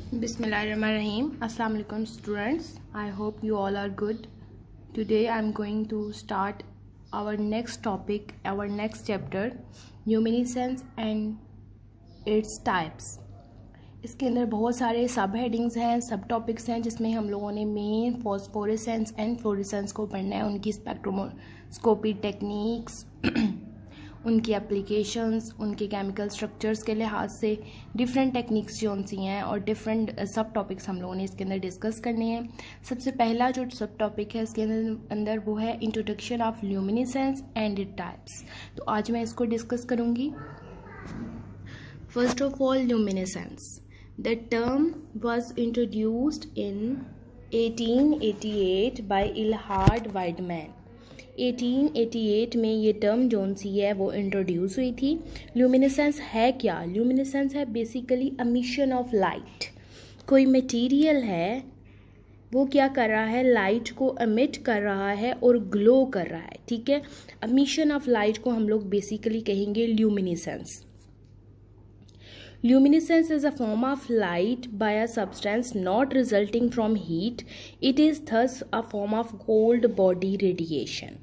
Bismillahirrahmanirrahim. Assalamu alaikum students. I hope you all are good. Today I am going to start our next topic, our next chapter, luminescence and its types. इसके अंदर बहुत सारे सब headings हैं, सब topics हैं, जिसमें हम लोगों ने मेन फॉस्फोरेसेंस एंड फ्लोरेसेंस को पढ़ना है, उनकी स्पेक्ट्रोस्कोपी टेक्निक्स, उनकी एप्लीकेशंस, उनके केमिकल स्ट्रक्चर्स के लिहाज से डिफरेंट टेक्निक्स जो सी हैं और डिफरेंट सब टॉपिक्स हम लोगों ने इसके अंदर डिस्कस करने हैं। सबसे पहला जो सब टॉपिक है इसके अंदर वो है introduction of luminescence and it types. तो आज मैं इसको डिस्कस करूँगी। First of all, luminescence, the term was introduced in 1888 by Eilhard Wiedemann. 1888 में ये टर्म जोन सी है वो इंट्रोड्यूस हुई थी। ल्यूमिनेसेंस है क्या? ल्यूमिनेसेंस है बेसिकली एमिशन ऑफ लाइट। कोई मटेरियल है वो क्या कर रहा है, लाइट को एमिट कर रहा है और ग्लो कर रहा है, ठीक है। एमिशन ऑफ लाइट को हम लोग बेसिकली कहेंगे luminescence. Luminescence is a form of light by a substance not resulting from heat. It is thus a form of cold body radiation.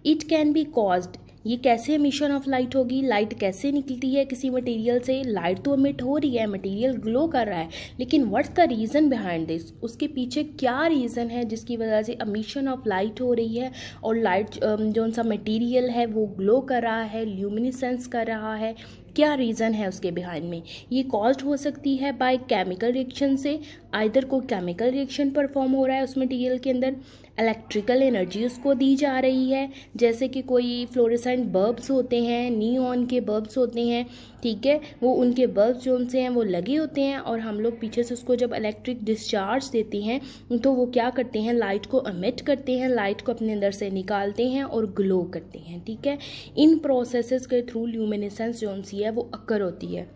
It can be caused. ये कैसे emission of light होगी? Light कैसे निकलती है किसी material से? Light तो emit हो रही है, मटेरियल ग्लो कर रहा है, लेकिन what's the reason behind this? उसके पीछे क्या रीज़न है जिसकी वजह से एमिशन ऑफ लाइट हो रही है और लाइट जो सा मटेरियल है वो ग्लो कर रहा है, ल्यूमिनेसेंस कर रहा है? क्या रीज़न है उसके बिहाइंड में? ये कॉज्ड हो सकती है बाय केमिकल रिएक्शन से। आइदर कोई केमिकल रिएक्शन परफॉर्म हो रहा है उस मटेरियल के अंदर, इलेक्ट्रिकल एनर्जी उसको दी जा रही है, जैसे कि कोई फ्लोरेसेंट बल्ब्स होते हैं, नियॉन के बल्ब्स होते हैं, ठीक है, वो उनके बल्ब्स जो उनसे हैं वो लगे होते हैं और हम लोग पीछे से उसको जब इलेक्ट्रिक डिस्चार्ज देते हैं तो वो क्या करते हैं, लाइट को एमिट करते हैं, लाइट को अपने अंदर से निकालते हैं और ग्लो करते हैं, ठीक है। इन प्रोसेसेस के थ्रू ल्यूमिनेसेंस जो सी है वो अकर होती है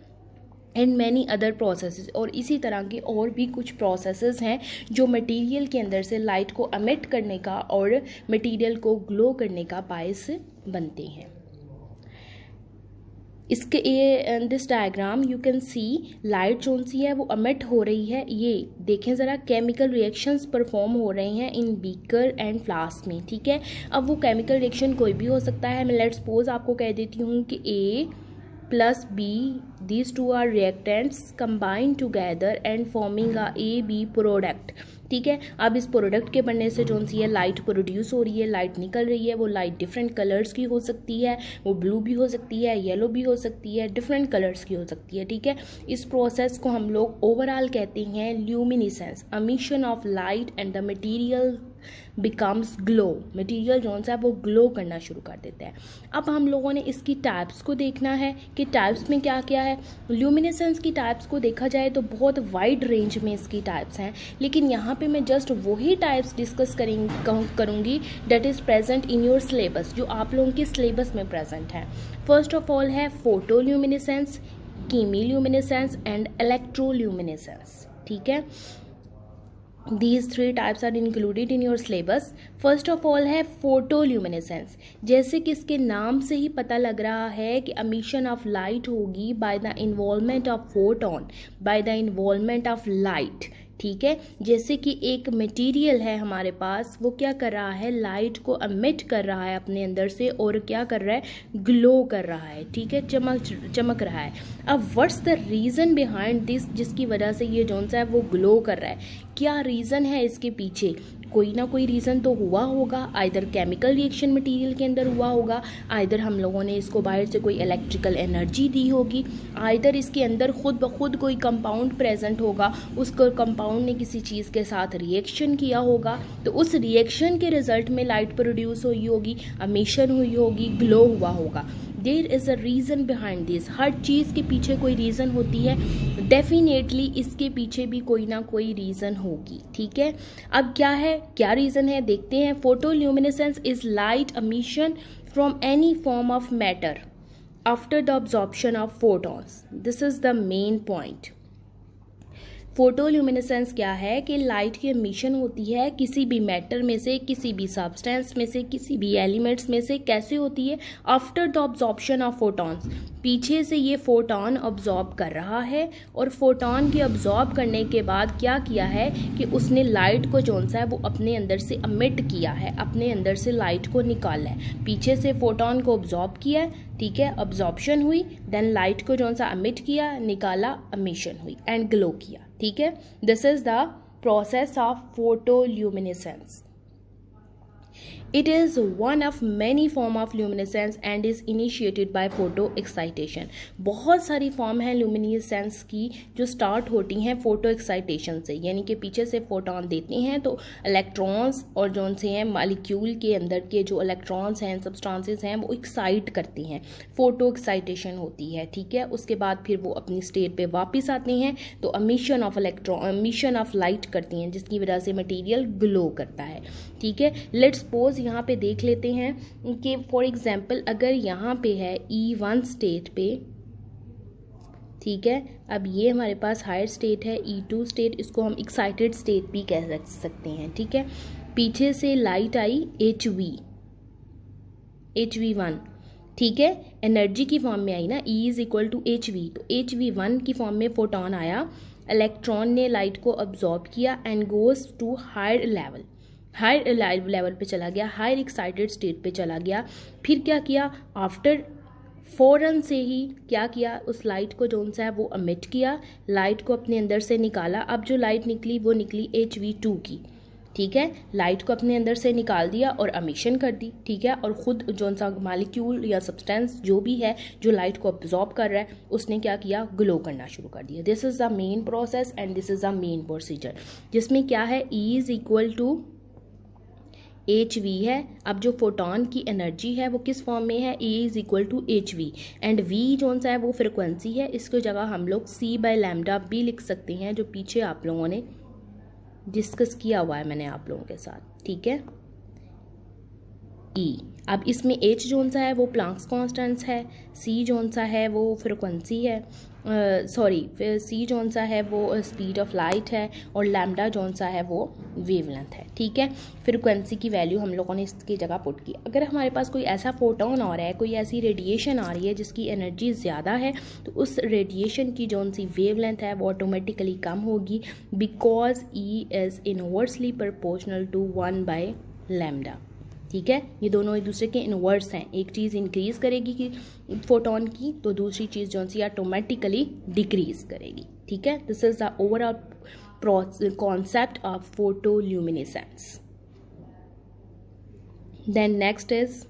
एंड मैनी अदर प्रोसेसेस। और इसी तरह के और भी कुछ प्रोसेसेस हैं जो मटेरियल के अंदर से लाइट को एमिट करने का और मटेरियल को ग्लो करने का बायस बनते हैं। इसके ये this diagram you can see light जो सी है वो एमिट हो रही है। ये देखें ज़रा, केमिकल रिएक्शंस परफॉर्म हो रहे हैं इन बीकर एंड फ्लास्क में, ठीक है। अब वो केमिकल रिएक्शन कोई भी हो सकता है। मैं लेट्स सपोज आपको कह देती हूँ कि A plus B, these two are reactants combined together and forming a AB product, ठीक है। अब इस प्रोडक्ट के बनने से जो सी है लाइट प्रोड्यूस हो रही है, लाइट निकल रही है। वो लाइट डिफरेंट कलर्स की हो सकती है, वो ब्लू भी हो सकती है, येलो भी हो सकती है, डिफरेंट कलर्स की हो सकती है, ठीक है। इस प्रोसेस को हम लोग ओवरऑल कहते हैं luminescence, emission of light and the material becomes glow. Material जो है वो ग्लो करना शुरू कर देता है। अब हम लोगों ने इसकी टाइप्स को देखना है कि टाइप्स में क्या क्या है। ल्यूमिनेसेंस की टाइप्स को देखा जाए तो बहुत वाइड रेंज में इसकी टाइप्स हैं, लेकिन यहाँ पे मैं जस्ट वही टाइप्स डिस्कस करूँगी that is present in your syllabus, जो आप लोगों के सिलेबस में प्रेजेंट है। फर्स्ट ऑफ ऑल है फोटोल्यूमिनेसेंस, कीमील्यूमिनेसेंस एंड इलेक्ट्रोल्यूमिनेसेंस, ठीक है। These three types are included in your syllabus. First of all है फोटोल्यूमिनेसेंस। जैसे कि इसके नाम से ही पता लग रहा है कि एमिशन ऑफ लाइट होगी by the involvement of photon, by the involvement of light, ठीक है। जैसे कि एक मटेरियल है हमारे पास, वो क्या कर रहा है, लाइट को एमिट कर रहा है अपने अंदर से और क्या कर रहा है, ग्लो कर रहा है, ठीक है, चमक रहा है। अब what's the reason behind this, जिसकी वजह से ये जोन सा है वो ग्लो कर रहा है? क्या रीज़न है इसके पीछे? कोई ना कोई रीज़न तो हुआ होगा। आइदर केमिकल रिएक्शन मटेरियल के अंदर हुआ होगा, आइदर हम लोगों ने इसको बाहर से कोई इलेक्ट्रिकल एनर्जी दी होगी, आइदर इसके अंदर खुद ब खुद कोई कंपाउंड प्रेजेंट होगा, उसको कंपाउंड ने किसी चीज़ के साथ रिएक्शन किया होगा, तो उस रिएक्शन के रिजल्ट में लाइट प्रोड्यूस हुई होगी, एमिशन हुई होगी, ग्लो हुआ होगा। There is a reason behind this. हर चीज़ के पीछे कोई रीज़न होती है, डेफिनेटली इसके पीछे भी कोई ना कोई रीज़न होगी, ठीक है। अब क्या है, क्या रीज़न है, देखते हैं। Photoluminescence is light emission from any form of matter after the absorption of photons. This is the main point. Photoluminescence क्या है कि लाइट की एमिशन होती है किसी भी मैटर में से, किसी भी सब्सटेंस में से, किसी भी एलिमेंट्स में से। कैसे होती है? After the absorption of photons, पीछे से ये फोटोन ऑब्जॉर्ब कर रहा है और फोटोन के ऑब्जॉर्ब करने के बाद क्या किया है कि उसने लाइट को जो सा है वो अपने अंदर से अमिट किया है, अपने अंदर से लाइट को निकाला है। पीछे से फोटोन को ऑब्जॉर्ब किया है, ठीक है, ऑब्जॉर्प्शन हुई, देन लाइट को जो सा अमिट किया, निकाला, एमिशन हुई एंड ग्लो किया, ठीक है। This is the process of photoluminescence. It is one of many form of luminescence and is initiated by photo excitation. बहुत सारी फॉर्म है ल्यूमिनेसेंस की जो स्टार्ट होती हैं फोटो एक्साइटेशन से, यानी कि पीछे से फोटोन देते हैं तो इलेक्ट्रॉन्स और जो से हैं मालिक्यूल के अंदर के जो इलेक्ट्रॉन्स हैं, सब्सटेंसेस हैं, वो एक्साइट करती हैं, फोटो एक्साइटेशन होती है, ठीक है। उसके बाद फिर वो अपनी स्टेट पे वापस आते हैं तो emission of emission of light करती हैं, जिसकी वजह से मटेरियल ग्लो करता है, ठीक है। लेट्स सपोज यहाँ पे देख लेते हैं कि फॉर एग्जांपल अगर यहाँ पे है E1 स्टेट पे, ठीक है, अब ये हमारे पास हायर स्टेट है E2 स्टेट, इसको हम एक्साइटेड स्टेट भी कह सकते हैं, ठीक है। पीछे से लाइट आई HV1, ठीक है, एनर्जी की फॉर्म में आई ना, E is equal to HV, तो HV1 की फॉर्म में फोटोन आया, इलेक्ट्रॉन ने लाइट को अब्जॉर्ब किया and goes to higher level, higher level पे चला गया, हायर एक्साइटेड स्टेट पे चला गया। फिर क्या किया, आफ्टर फौरन से ही क्या किया, उस लाइट को जो सा है वो अमिट किया, लाइट को अपने अंदर से निकाला। अब जो लाइट निकली वो निकली HV2 की, ठीक है, लाइट को अपने अंदर से निकाल दिया और एमिशन कर दी, ठीक है। और ख़ुद जो सा मालिक्यूल या सब्सटेंस जो भी है जो लाइट को अब्जॉर्ब कर रहा है उसने क्या किया, ग्लो करना शुरू कर दिया। This is the main process and this is the main procedure, जिसमें क्या है, E is equal to HV है। अब जो फोटोन की एनर्जी है वो किस फॉर्म में है, E is equal to HV and V जो सा है वो फ्रिक्वेंसी है, इसको जगह हम लोग C/λ भी लिख सकते हैं, जो पीछे आप लोगों ने डिस्कस किया हुआ है मैंने आप लोगों के साथ, ठीक है, E। अब इसमें H जो सा है वो प्लांक्स कॉन्स्टेंट है, C जो सा है वो फ्रिक्वेंसी है, C जो सा है वो स्पीड ऑफ लाइट है और लैम्डा जो सा है वो वेवलेंथ है, ठीक है। फ्रिक्वेंसी की वैल्यू हम लोगों ने इसकी जगह पुट की। अगर हमारे पास कोई ऐसा फोटोन आ रहा है, कोई ऐसी रेडिएशन आ रही है जिसकी एनर्जी ज़्यादा है, तो उस रेडिएशन की जो सी वेवलेंथ है वो ऑटोमेटिकली कम होगी, because E is inversely proportional to 1/λ, ठीक है। ये दोनों एक दूसरे के इनवर्स हैं, एक चीज़ इंक्रीज करेगी कि फोटोन की, तो दूसरी चीज़ जो सी ऑटोमेटिकली डिक्रीज करेगी, ठीक है। This is the overall concept of photoluminescence. Then next is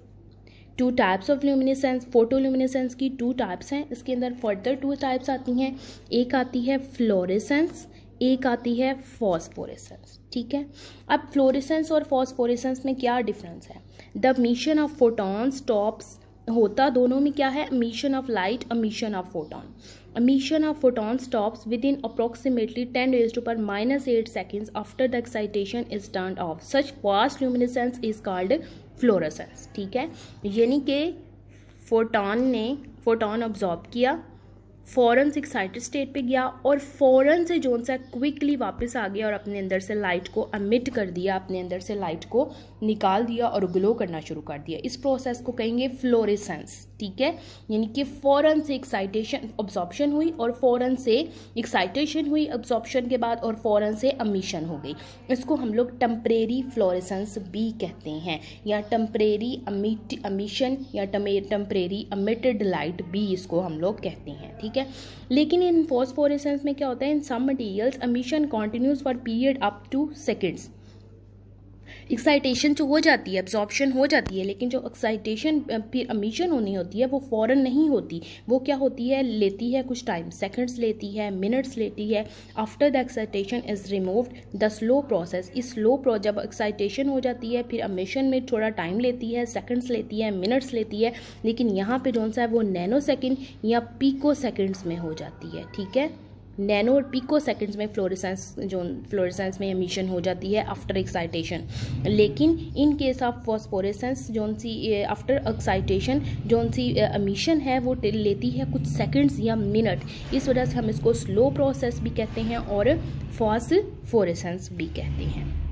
two types of luminescence. Photoluminescence की 2 टाइप्स हैं, इसके अंदर फर्दर 2 टाइप्स आती हैं, एक आती है फ्लोरेसेंस, एक आती है फॉस्फोरेसेंस, ठीक है। अब फ्लोरेसेंस और फॉस्फोरेसेंस में क्या डिफरेंस है, the emission of photon stops, होता दोनों में क्या है, emission of light, emission of photon. Emission of photon stops with in approximately 10⁻⁻8 seconds after the excitation is turned of, such fast luminescence is called fluorescence, ठीक है। यानी कि photon ने फोटॉन ऑब्जॉर्ब किया, फ़ौरन से एक्साइटेड स्टेट पे गया और फ़ौरन से जो सा क्विकली वापस आ गया और अपने अंदर से लाइट को एमिट कर दिया, अपने अंदर से लाइट को निकाल दिया और ग्लो करना शुरू कर दिया। इस प्रोसेस को कहेंगे फ्लोरेसेंस, ठीक है। यानी कि फ़ौरन से एक्साइटेशन ऑब्जॉर्प्शन हुई और फ़ौरन से एक्साइटेशन हुई ऑब्जॉर्प्शन के बाद और फ़ौरन से एमिशन हो गई। इसको हम लोग टेम्परेरी फ्लोरेसेंस भी कहते हैं, या टेम्परेरी एमिशन या टेम्परेरी एमिटेड लाइट भी इसको हम लोग कहते हैं, ठीक है। लेकिन इन फॉस्फोरेसेंस में क्या होता है, in some materials emission continues for period up to seconds. Excitation जो हो जाती है, एब्जॉर्प्शन हो जाती है, लेकिन जो एक्साइटेशन फिर एमिशन होनी होती है वो फ़ौरन नहीं होती, वो क्या होती है, लेती है कुछ टाइम, सेकंड्स लेती है, मिनट्स लेती है। After the excitation is removed the slow process, इस स्लो जब एक्साइटेशन हो जाती है फिर एमिशन में थोड़ा टाइम लेती है, सेकंड्स लेती है, मिनट्स लेती है, लेकिन यहाँ पे जो सा है वो नैनो सेकेंड या पिको सेकेंड्स में हो जाती है, ठीक है। नैनो और पिको सेकेंड्स में फ्लोरेसेंस में एमिशन हो जाती है आफ्टर एक्साइटेशन। लेकिन इन केस ऑफ फॉस्फोरेसेंस जोन सी आफ्टर एक्साइटेशन जोन सी एमिशन है वो लेती है कुछ सेकंड्स या मिनट, इस वजह से हम इसको स्लो प्रोसेस भी कहते हैं और फॉस्फोरेसेंस भी कहते हैं।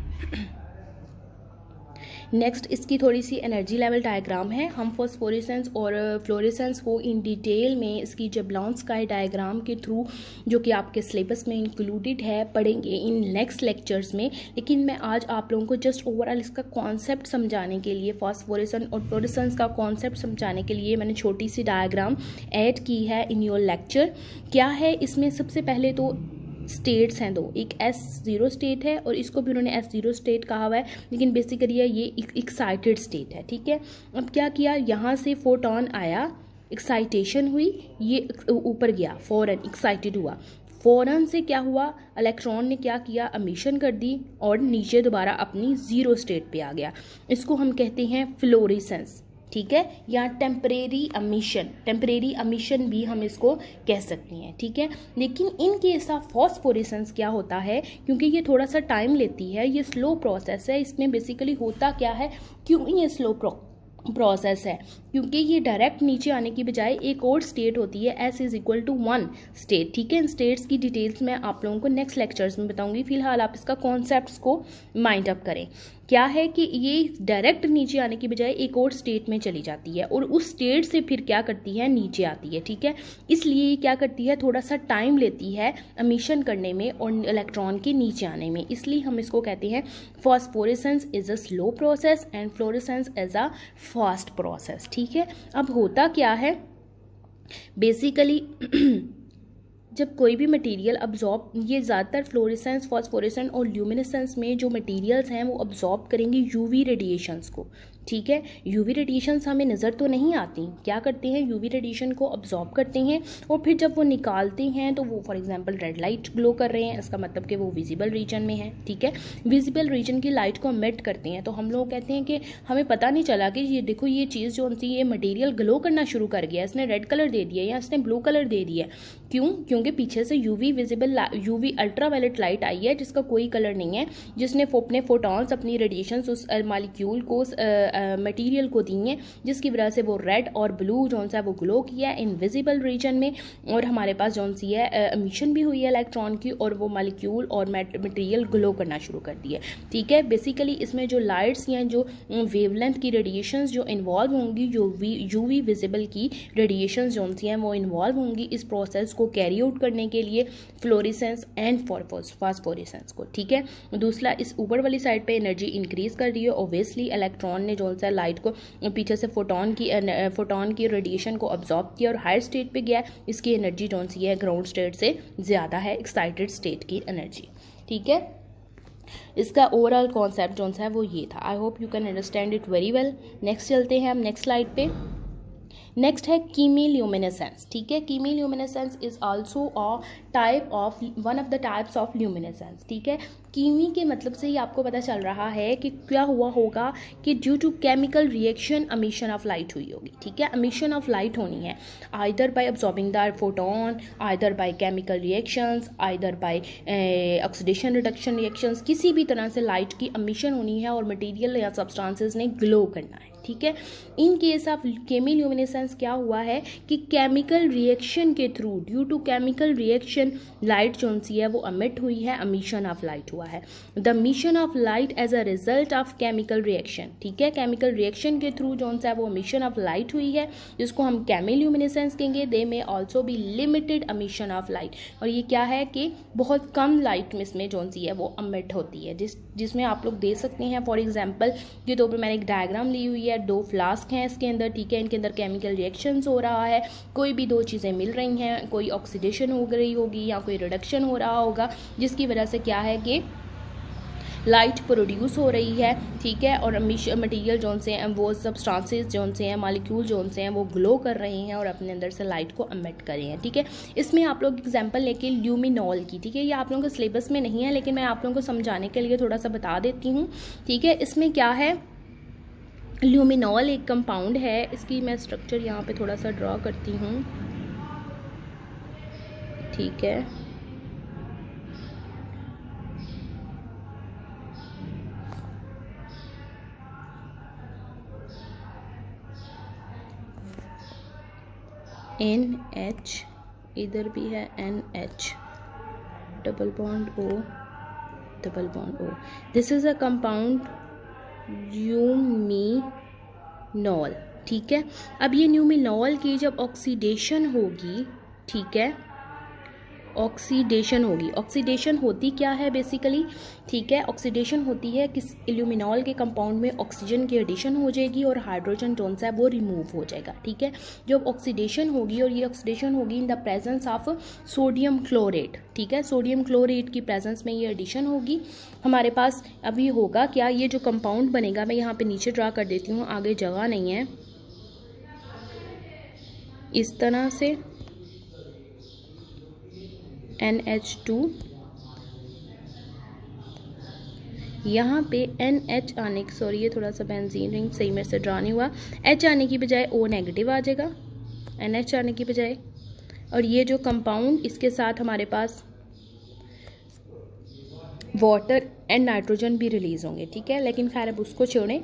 नेक्स्ट इसकी थोड़ी सी एनर्जी लेवल डायग्राम है। हम फॉस्फोरेसेंस और फ्लोरेसेंस को इन डिटेल में इसकी जेबलॉन स्काई डायग्राम के थ्रू, जो कि आपके सिलेबस में इंक्लूडेड है, पढ़ेंगे इन नेक्स्ट लेक्चर्स में। लेकिन मैं आज आप लोगों को जस्ट ओवरऑल इसका कॉन्सेप्ट समझाने के लिए, फॉस्फोरेसेंस और फ्लोरेसेंस का कॉन्सेप्ट समझाने के लिए मैंने छोटी सी डायग्राम ऐड की है इन योर लेक्चर। क्या है इसमें, सबसे पहले तो स्टेट्स हैं दो, एक S0 स्टेट है और इसको भी उन्होंने S0 स्टेट कहा हुआ है, लेकिन बेसिकली ये एक्साइटेड स्टेट है। ठीक है, अब क्या किया, यहाँ से फोटोन आया, एक्साइटेशन हुई, ये ऊपर गया, फौरन एक्साइटेड हुआ, फौरन से क्या हुआ, इलेक्ट्रॉन ने क्या किया, एमिशन कर दी और नीचे दोबारा अपनी जीरो स्टेट पे आ गया। इसको हम कहते हैं फ्लोरेसेंस। ठीक है, या टेम्परेरी एमिशन भी हम इसको कह सकते हैं। ठीक है, लेकिन इन केस ऑफ फॉस्फोरेसेंस क्या होता है, क्योंकि ये थोड़ा सा टाइम लेती है, ये स्लो प्रोसेस है, इसमें बेसिकली होता क्या है, क्यों ये स्लो प्रोसेस है, क्योंकि ये डायरेक्ट नीचे आने की बजाय एक और स्टेट होती है S=1 स्टेट। ठीक है, इन स्टेट्स की डिटेल्स मैं आप लोगों को नेक्स्ट लेक्चर्स में बताऊंगी। फिलहाल आप इसका कॉन्सेप्ट्स को माइंड अप करें। क्या है कि ये डायरेक्ट नीचे आने की बजाय एक और स्टेट में चली जाती है और उस स्टेट से फिर क्या करती है, नीचे आती है। ठीक है, इसलिए ये क्या करती है, थोड़ा सा टाइम लेती है एमिशन करने में और इलेक्ट्रॉन के नीचे आने में, इसलिए हम इसको कहते हैं phosphorescence is a slow process and fluorescence is a fast process. ठीक है, अब होता क्या है, बेसिकली जब कोई भी मटेरियल अब्जॉर्ब, ये ज़्यादातर फ्लोरेसेंस, फॉस्फोरेसेंस और ल्यूमिनेसेंस में जो मटेरियल्स हैं वो अब्जॉर्ब करेंगे यूवी रेडिएशंस को। ठीक है, यूवी रेडिएशंस हमें नज़र तो नहीं आती, क्या करते हैं, यूवी रेडिएशन को अब्जॉर्ब करते हैं और फिर जब वो निकालते हैं तो वो for example red light glow कर रहे हैं, इसका मतलब कि वो विजिबल रीजन में है। ठीक है, विजिबल रीजन की लाइट को एमिट करते हैं, तो हम लोग कहते हैं कि हमें पता नहीं चला कि ये देखो ये चीज़ जो सी, ये मटेरियल ग्लो करना शुरू कर गया, इसने रेड कलर दे दिया या इसने ब्लू कलर दे दिया। क्यों, क्योंकि पीछे से यूवी अल्ट्रावायलेट लाइट आई है जिसका कोई कलर नहीं है, जिसने अपने फोटॉन्स, अपनी रेडिएशंस उस मॉलिक्यूल को, मटेरियल को दी हैं, जिसकी वजह से वो रेड और ब्लू जो सा वो ग्लो किया है इनविजिबल रीजन में, और हमारे पास जो सी है एमिशन भी हुई है इलेक्ट्रॉन की और वो मॉलिक्यूल और मटेरियल ग्लो करना शुरू कर दिया। ठीक है, बेसिकली इसमें जो लाइट्स या जो वेवलेंथ की रेडिएशंस जो इन्वॉल्व होंगी, जो यूवी विजिबल की रेडिएशंस जो सी हैं वो इन्वॉल्व होंगी इस प्रोसेस को कैरी आउट करने के लिए, फ्लोरेसेंस एंड फॉस्फोरेसेंस को। ठीक है, दूसरा इस ऊपर वाली साइड पे एनर्जी इंक्रीज कर रही है, ऑब्वियसली इलेक्ट्रॉन ने जो सा लाइट को पीछे से फोटोन की रेडिएशन को अब्जॉर्ब किया और हायर स्टेट पे गया, इसकी एनर्जी जो सी है ग्राउंड स्टेट से ज़्यादा है, एक्साइटेड स्टेट की एनर्जी। ठीक है, इसका ओवरऑल कॉन्सेप्ट जो सा है वो ये था। I hope you can understand it very well. Next चलते हैं हम नेक्स्ट स्लाइड पे। नेक्स्ट है कीमिल्यूमिनेसेंस। ठीक है, chemiluminescence is also a type of, one of the types of luminescence. ठीक है, कीमी के मतलब से ही आपको पता चल रहा है कि क्या हुआ होगा कि due to chemical reaction emission of light हुई होगी। ठीक है, एमिशन ऑफ लाइट होनी है either by absorbing the photon, either by chemical reactions, either by oxidation reduction reactions, किसी भी तरह से लाइट की एमिशन होनी है और मटेरियल या सब्सटेंसेस ने ग्लो करना है। ठीक है, इन केस ऑफ केमिल्यूमिनेसेंस क्या हुआ है कि केमिकल रिएक्शन के through, due to chemical reaction light जो सी है वो एमिट हुई है, एमिशन ऑफ लाइट हुआ है। The emission of light as a result of chemical reaction. ठीक है, केमिकल रिएक्शन के थ्रू जो सा वो एमिशन ऑफ लाइट हुई है, जिसको हम केमिल्यूमिनेसेंस कहेंगे। दे में ऑल्सो भी लिमिटेड एमिशन ऑफ लाइट, और ये क्या है कि बहुत कम लाइट में इसमें जो सी है वो एमिट होती है, जिसमें आप लोग दे सकते हैं फॉर एग्जाम्पल के तौर पर मैंने एक डायग्राम ली हुई है, 2 फ्लास्क हैं इसके अंदर। ठीक है, इनके अंदर केमिकल रिएक्शंस हो रहा है, कोई भी 2 चीज़ें मिल रही हैं, कोई ऑक्सीडेशन हो रही होगी या कोई रिडक्शन हो रहा होगा, जिसकी वजह से क्या है कि लाइट प्रोड्यूस हो रही है। ठीक है, और मटेरियल जोन से हैं वो सब्सटेंसेस जोन से हैं, मॉलिक्यूल जोन से हैं वो ग्लो कर रहे हैं और अपने अंदर से लाइट को एमिट कर रहे हैं। ठीक है, इसमें आप लोग एग्जांपल लेके ल्यूमिनॉल की। ठीक है, ये आप लोगों के सिलेबस में नहीं है लेकिन मैं आप लोगों को समझाने के लिए थोड़ा सा बता देती हूँ। ठीक है, इसमें क्या है, ल्यूमिनॉल एक कंपाउंड है, इसकी मैं स्ट्रक्चर यहाँ पे थोड़ा सा ड्रॉ करती हूँ। ठीक है, NH, इधर भी है NH, double bond O, double bond O। This is a compound luminol, ठीक है। अब ये ल्यूमिनॉल की जब ऑक्सीडेशन होगी, ठीक है, ऑक्सीडेशन होगी, ऑक्सीडेशन होती क्या है बेसिकली, ठीक है, ऑक्सीडेशन होती है किस ल्यूमिनॉल के कंपाउंड में ऑक्सीजन की एडिशन हो जाएगी और हाइड्रोजन जो है वो रिमूव हो जाएगा, ठीक है। जब ऑक्सीडेशन होगी और ये ऑक्सीडेशन होगी in the presence of sodium chlorate, ठीक है, सोडियम क्लोरेट की प्रेजेंस में ये एडिशन होगी हमारे पास। अभी होगा क्या, ये जो कंपाउंड बनेगा, मैं यहाँ पे नीचे ड्रा कर देती हूँ, आगे जगह नहीं है, इस तरह से NH2, यहाँ पे NH आने की, सॉरी ये थोड़ा सा बेंजीन रिंग सही मेरे से ड्रा नहीं हुआ, H आने की बजाय O नेगेटिव आ जाएगा, NH आने की बजाय, और ये जो कंपाउंड इसके साथ हमारे पास वाटर एंड नाइट्रोजन भी रिलीज होंगे, ठीक है। लेकिन खैर अब उसको छोड़ें,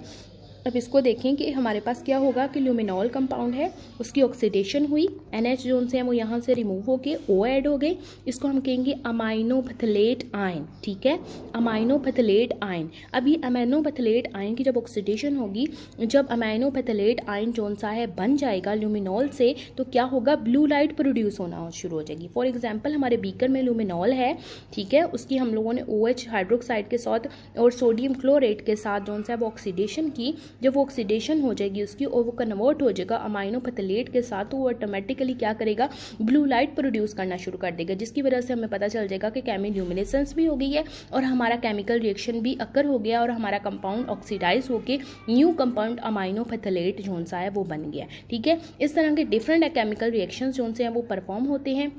अब इसको देखें कि हमारे पास क्या होगा कि ल्यूमिनॉल कंपाउंड है, उसकी ऑक्सीडेशन हुई, NH जोन से वो यहाँ से रिमूव होके O ऐड हो गए, इसको हम कहेंगे अमाइनोपेथलेट आयन, ठीक है, अमाइनोपेथलेट आयन। अब ये अमाइनोपेथलेट आयन की जब ऑक्सीडेशन होगी, जब अमाइनोपेथलेट आयन जोन सा है बन जाएगा ल्यूमिनॉल से, तो क्या होगा, ब्लू लाइट प्रोड्यूस होना शुरू हो जाएगी। फॉर एग्जाम्पल हमारे बीकर में ल्यूमिनॉल है, ठीक है, उसकी हम लोगों ने OH हाइड्रोक्साइड के साथ और सोडियम क्लोरेट के साथ जोन सा है वो ऑक्सीडेशन की, जब वो ऑक्सीडेशन हो जाएगी उसकी और वो कन्वर्ट हो जाएगा अमाइनोपेथलेट के साथ, तो वो ऑटोमेटिकली क्या करेगा, ब्लू लाइट प्रोड्यूस करना शुरू कर देगा, जिसकी वजह से हमें पता चल जाएगा कि केमिल्यूमिनेसेंस भी हो गई है और हमारा केमिकल रिएक्शन भी अकर हो गया और हमारा कंपाउंड ऑक्सीडाइज होकर न्यू कंपाउंड अमाइनोपेथलेट जोन सा है वो बन गया, ठीक है। इस तरह के डिफरेंट केमिकल रिएक्शंस जोन से हैं वो परफॉर्म होते हैं,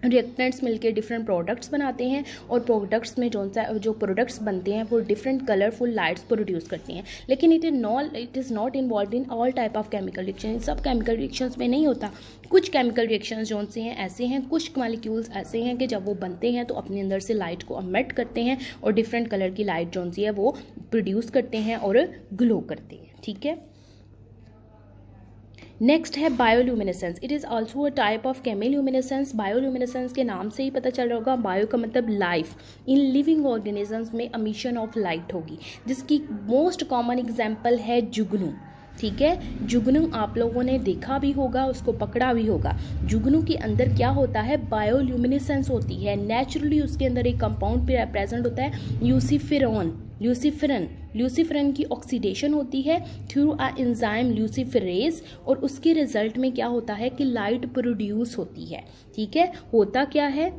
रिएक्टेंट्स मिलके डिफरेंट प्रोडक्ट्स बनाते हैं और प्रोडक्ट्स में जो प्रोडक्ट्स बनते हैं वो डिफरेंट कलरफुल लाइट्स प्रोड्यूस करते हैं। लेकिन it is not involve in all type of chemical reaction, सब केमिकल रिएक्शंस में नहीं होता। कुछ केमिकल रिएक्शंस जो से हैं ऐसे हैं, कुछ मॉलिक्यूल्स ऐसे हैं कि जब वो बनते हैं तो अपने अंदर से लाइट को एमिट करते हैं और डिफरेंट कलर की लाइट जो सी है वो प्रोड्यूस करते हैं और ग्लो करते हैं, ठीक है। नेक्स्ट है bioluminescence, it is also a type of chemiluminescence. Bioluminescence के नाम से ही पता चल रहा होगा, बायो का मतलब लाइफ, इन लिविंग ऑर्गेनिजम्स में एमिशन ऑफ लाइट होगी, जिसकी मोस्ट कॉमन एग्जांपल है जुगनू, ठीक है। जुगनू आप लोगों ने देखा भी होगा, उसको पकड़ा भी होगा। जुगनू के अंदर क्या होता है, बायोल्यूमिनेसेंस होती है, नेचुरली उसके अंदर एक कंपाउंड प्रेजेंट होता है ल्यूसीफेरन की ऑक्सीडेशन होती है थ्रू अ एंजाइम ल्यूसीफेरेज और उसके रिजल्ट में क्या होता है कि लाइट प्रोड्यूस होती है, ठीक है। होता क्या है,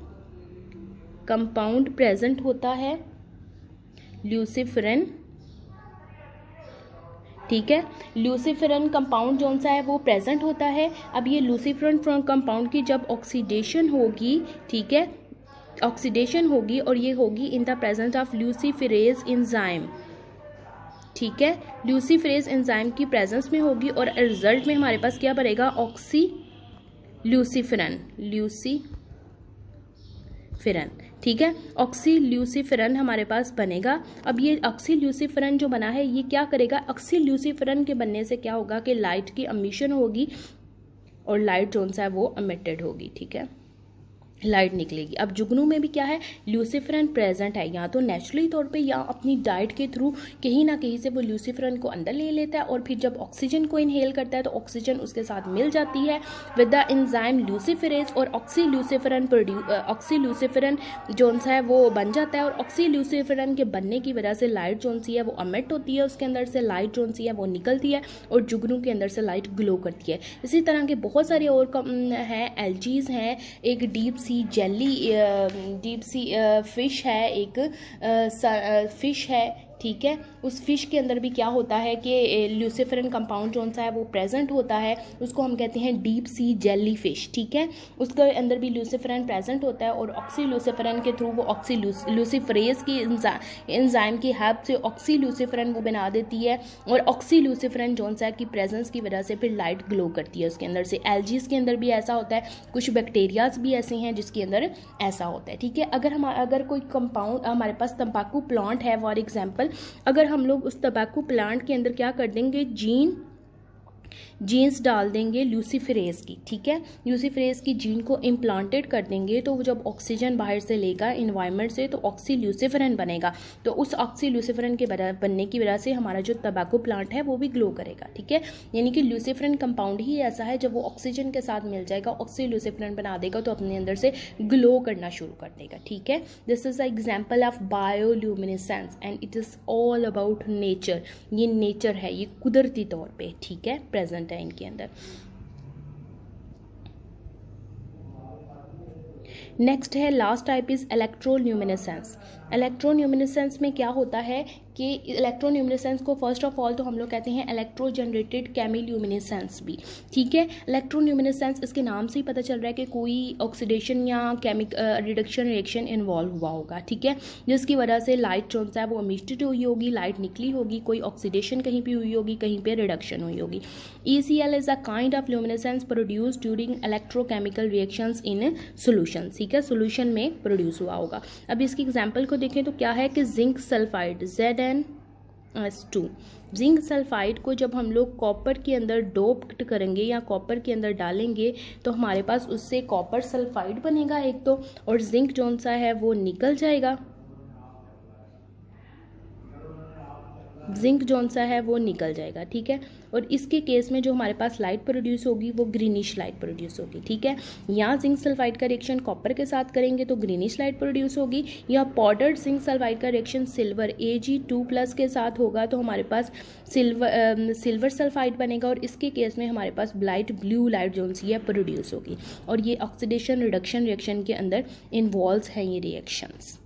कंपाउंड प्रेजेंट होता है ल्यूसीफेरन, ठीक है, ल्यूसीफेरन कंपाउंड जो सा है वो प्रेजेंट होता है। अब ये ल्यूसीफेरन कंपाउंड की जब ऑक्सीडेशन होगी, ठीक है, ऑक्सीडेशन होगी और ये होगी in the presence of luciferase enzyme, ठीक है, ल्यूसीफेरेज एंजाइम की प्रेजेंस में होगी और रिजल्ट में हमारे पास क्या बनेगा, ऑक्सी ल्यूसीफेरन, ठीक है, ऑक्सी ल्यूसीफेरन हमारे पास बनेगा। अब ये ऑक्सी ल्यूसीफेरन जो बना है ये क्या करेगा, ऑक्सी ल्यूसीफेरन के बनने से क्या होगा कि लाइट की एमिशन होगी और लाइट जो सा है वो एमिटेड होगी, ठीक है, लाइट निकलेगी। अब जुगनू में भी क्या है, ल्यूसीफेरन प्रेजेंट है, या तो नेचुरली तौर पे या अपनी डाइट के थ्रू कहीं ना कहीं से वो ल्यूसीफेरन को अंदर ले लेता है और फिर जब ऑक्सीजन को इनहेल करता है तो ऑक्सीजन उसके साथ मिल जाती है विद द एंजाइम ल्यूसीफेरेज और ऑक्सी ल्यूसीफेरन जो सा है वो बन जाता है और ऑक्सी ल्यूसीफेरन के बनने की वजह से लाइट जो सी है वो एमिट होती है, उसके अंदर से लाइट जो सी है वो निकलती है और जुगनू के अंदर से लाइट ग्लो करती है। इसी तरह के बहुत सारे और हैं, एल्जीज हैं, एक डीप सी फिश है, एक फिश है, ठीक है। उस फिश के अंदर भी क्या होता है कि ल्यूसीफेरन कंपाउंड जो सा है वो प्रेजेंट होता है, उसको हम कहते हैं डीप सी जेली फिश, ठीक है। उसके अंदर भी ल्यूसीफेरन प्रेजेंट होता है और ऑक्सी ल्यूसीफेरन के थ्रू वो ऑक्सी ल्यूसीफेरेज की एंजाइम की हेल्प से ऑक्सी ल्यूसीफेरन वो बना देती है और ऑक्सी ल्यूसीफेरन जो सा की प्रेजेंस की वजह से फिर लाइट ग्लो करती है उसके अंदर से। एल्जीज के अंदर भी ऐसा होता है, कुछ बैक्टीरियाज भी ऐसे हैं जिसके अंदर ऐसा होता है, ठीक है। अगर कोई कंपाउंड हमारे पास तंबाकू प्लांट है फॉर एग्जाम्पल, अगर हम लोग उस तंबाकू प्लांट के अंदर क्या कर देंगे, जीन जीन्स डाल देंगे ल्यूसीफेरेज की, ठीक है, ल्यूसीफेरेज की जीन को इम्प्लांटेड कर देंगे तो वो जब ऑक्सीजन बाहर से लेगा इन्वायरमेंट से तो ऑक्सील्यूसिफेरन बनेगा। तो उस ऑक्सील्यूसिफेरन के बनने की वजह से हमारा जो तंबाकू प्लांट है वो भी ग्लो करेगा, ठीक है। यानी कि ल्यूसीफेरन कंपाउंड ही ऐसा है, जब वो ऑक्सीजन के साथ मिल जाएगा ऑक्सील्यूसिफेरन बना देगा तो अपने अंदर से ग्लो करना शुरू कर देगा, ठीक है। This is a example of bioluminescence and it is all about nature. ये नेचर है, ये कुदरती तौर पे, ठीक है, प्रेजेंट है इनके अंदर। नेक्स्ट है last type is electroluminescence. Electroluminescence में क्या होता है कि इलेक्ट्रोल्यूमिनेसेंस को फर्स्ट ऑफ ऑल तो हम लोग कहते हैं इलेक्ट्रो जनरेटेड केमिल्यूमिनेसेंस भी, ठीक है। इलेक्ट्रोल्यूमिनेसेंस इसके नाम से ही पता चल रहा है कि कोई ऑक्सीडेशन या रिडक्शन रिएक्शन इन्वॉल्व हुआ होगा, ठीक है, जिसकी वजह से लाइट जो है वो एमिटेड हुई होगी, लाइट निकली होगी, कोई ऑक्सीडेशन कहीं पे हुई होगी, कहीं पे रिडक्शन हुई होगी। ECL is a kind of luminescence produce during electrochemical reactions in solution, ठीक है, सोल्यूशन में प्रोड्यूस हुआ होगा। अब इसकी एग्जाम्पल को देखें तो क्या है कि zinc sulphide ZnS2, zinc sulphide को जब हम लोग कॉपर के अंदर डोप करेंगे या कॉपर के अंदर डालेंगे तो हमारे पास उससे कॉपर सल्फाइड बनेगा एक तो, और जिंक जौन सा है वो निकल जाएगा, जिंक जौन सा है वो निकल जाएगा, ठीक है। और इसके केस में जो हमारे पास लाइट प्रोड्यूस होगी वो ग्रीनिश लाइट प्रोड्यूस होगी, ठीक है। यहाँ जिंक सल्फाइड का रिएक्शन कॉपर के साथ करेंगे तो ग्रीनिश लाइट प्रोड्यूस होगी, या पाउडर्ड जिंक सल्फाइड का रिएक्शन सिल्वर Ag2+ के साथ होगा तो हमारे पास सिल्वर सल्फाइड बनेगा, और इसके केस में हमारे पास लाइट ब्लू लाइट जो सी है प्रोड्यूस होगी। और ये ऑक्सीडेशन रिडक्शन रिएक्शन के अंदर इन्वॉल्व हैं ये reactions.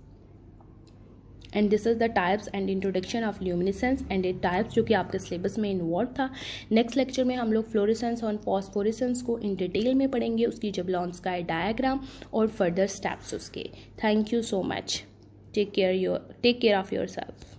And this is the types and introduction of luminescence and it types, जो कि आपके सिलेबस में इन्वॉल्व था। नेक्स्ट लेक्चर में हम लोग फ्लोरेसेंस और फॉस्फोरेसेंस को इन डिटेल में पढ़ेंगे, उसकी जबलॉन स्काई डायग्राम और फर्दर स्टेप्स उसके। Thank you so much, take care of your self.